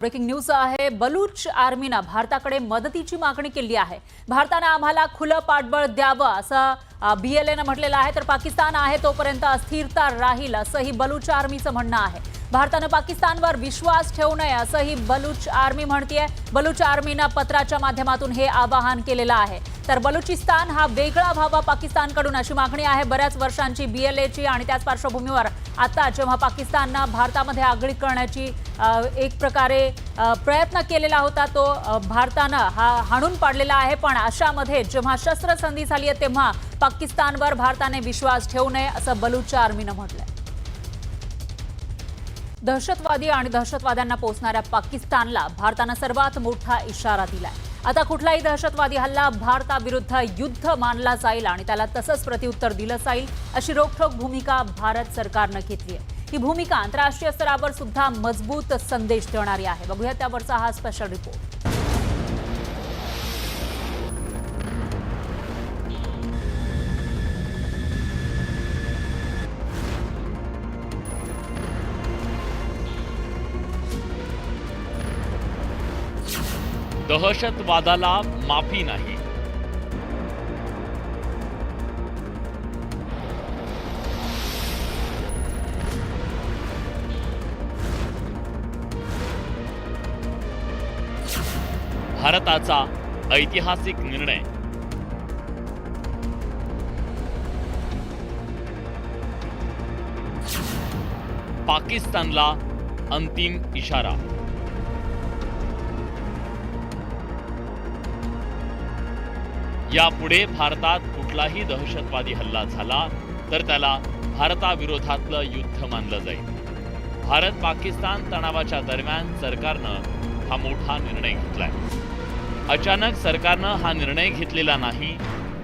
Breaking news आहे। बलूच आर्मीनं भारताकडे मदतीची मागणी केली आहे। भारताने आम्हाला खुलं पाठबळ द्यावं असं BLAनं म्हटलेलं आहे। तर पाकिस्तान आहे तोपर्यंत अस्थिरता राहील असंही बलूच आर्मीचं म्हणणं आहे। भारताने पाकिस्तानवर विश्वास ठेवू नये असंही बलूच आर्मी म्हणतेय। बलूच आर्मीनं पत्राच्या माध्यमातून हे आवाहन केलेलं आहे। तर बलुचिस्तान हा वेगळा व्हावा पाकिस्तानकडून अशी मागणी आहे बऱ्याच वर्षांची BLAची। आणि त्याच पार्श्वभूमीवर आता जेव्हा पाकिस्ताननं भारतामध्ये आगळीक करण्याची एक प्रकारे प्रयत्न केलेला होता तो भारतानं हाणून पाडलेला आहे। पण अशामध्ये जेव्हा शस्त्रसंधी झाली आहे तेव्हा पाकिस्तानवर भारताने विश्वास ठेवू नये असं बलूच आर्मीनं म्हटलंय। दहशतवादी आणि दहशतवाद्यांना पोसणाऱ्या पाकिस्तानला भारतानं सर्वात मोठा इशारा दिलाय। आता कुठलाही दहशतवादी हल्ला भारताविरुद्ध युद्ध मानला जाईल आणि त्याला तसंच प्रत्युत्तर दिलं जाईल अशी रोखठोक भूमिका भारत सरकारनं घेतली आहे। ही भूमिका आंतरराष्ट्रीय स्तरावर सुद्धा मजबूत संदेश देणारी आहे। बघूया त्यावरचा हा स्पेशल रिपोर्ट। दहशतवादाला माफी नाही। भारताचा ऐतिहासिक निर्णय। पाकिस्तानला अंतिम इशारा। यापुढे भारतात कुठलाही दहशतवादी हल्ला झाला तर त्याला भारताविरोधातलं युद्ध मानलं जाईल। भारत पाकिस्तान तणावाच्या दरम्यान सरकारनं हा मोठा निर्णय घेतलाय। अचानक सरकारनं हा निर्णय घेतलेला नाही।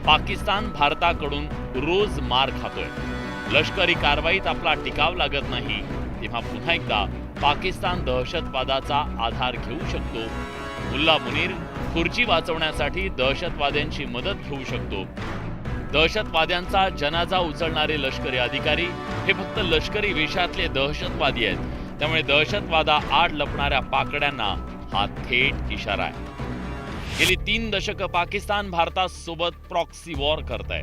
पाकिस्तान भारताकडून रोज मार खातोय। लष्करी कारवाईत आपला टिकाव लागत नाही तेव्हा पुन्हा एकदा पाकिस्तान दहशतवादाचा आधार घेऊ शकतो। मुल्ला मुनीर खुर्ची वाचवण्यासाठी दहशतवाद्यांची मदत घेऊ शकतो। दहशतवाद्यांचा जनाजा उचलणारे लष्करी अधिकारी हे फक्त लष्करी वेशातले दहशतवादी आहेत। त्यामुळे दहशतवादा आड लपणाऱ्या पाकड्यांना हा थेट इशारा आहे। गेली 3 दशकं पाकिस्तान भारतासोबत प्रॉक्सी वॉर करतंय।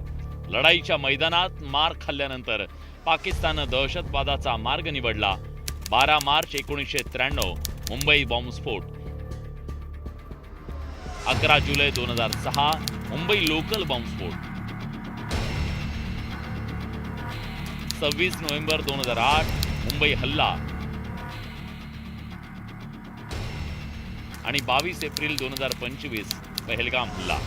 लढाईच्या मैदानात मार खाल्ल्यानंतर पाकिस्ताननं दहशतवादाचा मार्ग निवडला। 12 मार्च 1993 मुंबई बॉम्बस्फोट, 11 जुलै 2006 मुंबई लोकल बॉम्बस्फोट, 26 नोव्हेंबर 2008 मुंबई हल्ला आणि 22 एप्रिल 2025 पहलगाम हल्ला।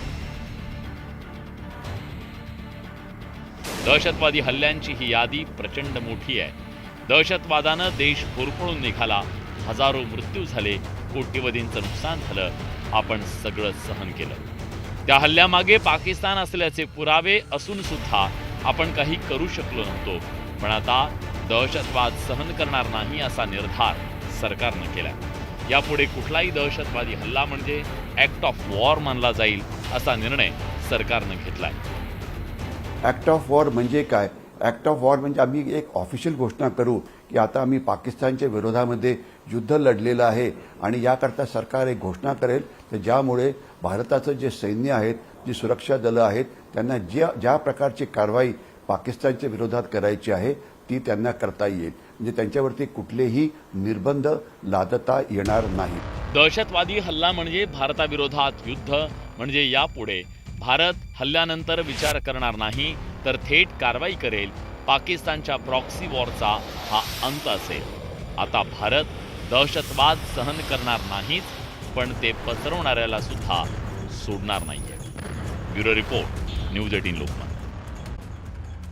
दहशतवादी हल्ल्यांची ही यादी प्रचंड मोठी आहे। दहशतवादानं देश होरपळून निघाला। हजारो मृत्यू झाले, कोट्यवधींचं नुकसान झालं। आपण सगळं सहन केलं। त्या हल्ल्यामागे पाकिस्तान असल्याचे पुरावे असून सुद्धा आपण काही करू शकलो नव्हतो। पण आता दहशतवाद सहन करणार नाही असा निर्धार सरकारनं केलाय। यापुढे कुठलाही दहशतवादी हल्ला म्हणजे ऍक्ट ऑफ वॉर मानला जाईल असा निर्णय सरकारनं घेतलाय। ऍक्ट ऑफ वॉर म्हणजे काय? ऍक्ट ऑफ वॉर म्हणजे आम्ही एक ऑफिशियल घोषणा करू की आता आम्ही पाकिस्तानच्या विरोधामध्ये युद्ध लढलेलं आहे आणि याकरता सरकार एक घोषणा करेल तर ज्यामुळे भारताचं जे सैन्य आहेत, जी सुरक्षा दलं आहेत, त्यांना ज्या प्रकारची कारवाई पाकिस्तानच्या विरोधात करायची आहे ती त्यांना करता येईल। म्हणजे त्यांच्यावरती कुठलेही निर्बंध लादता येणार नाही। दहशतवादी हल्ला म्हणजे भारताविरोधात युद्ध म्हणजे यापुढे भारत हल्ल्यानंतर विचार करणार नाही तर थेट कारवाई करेल। पाकिस्तानच्या प्रॉक्सी वॉरचा हा अंत असेल। आता भारत दहशतवाद सहन करणार नाहीच पण ते पसरवणाऱ्याला सुद्धा सोडणार नाहीये। Bureau report, news 18 Lokmat.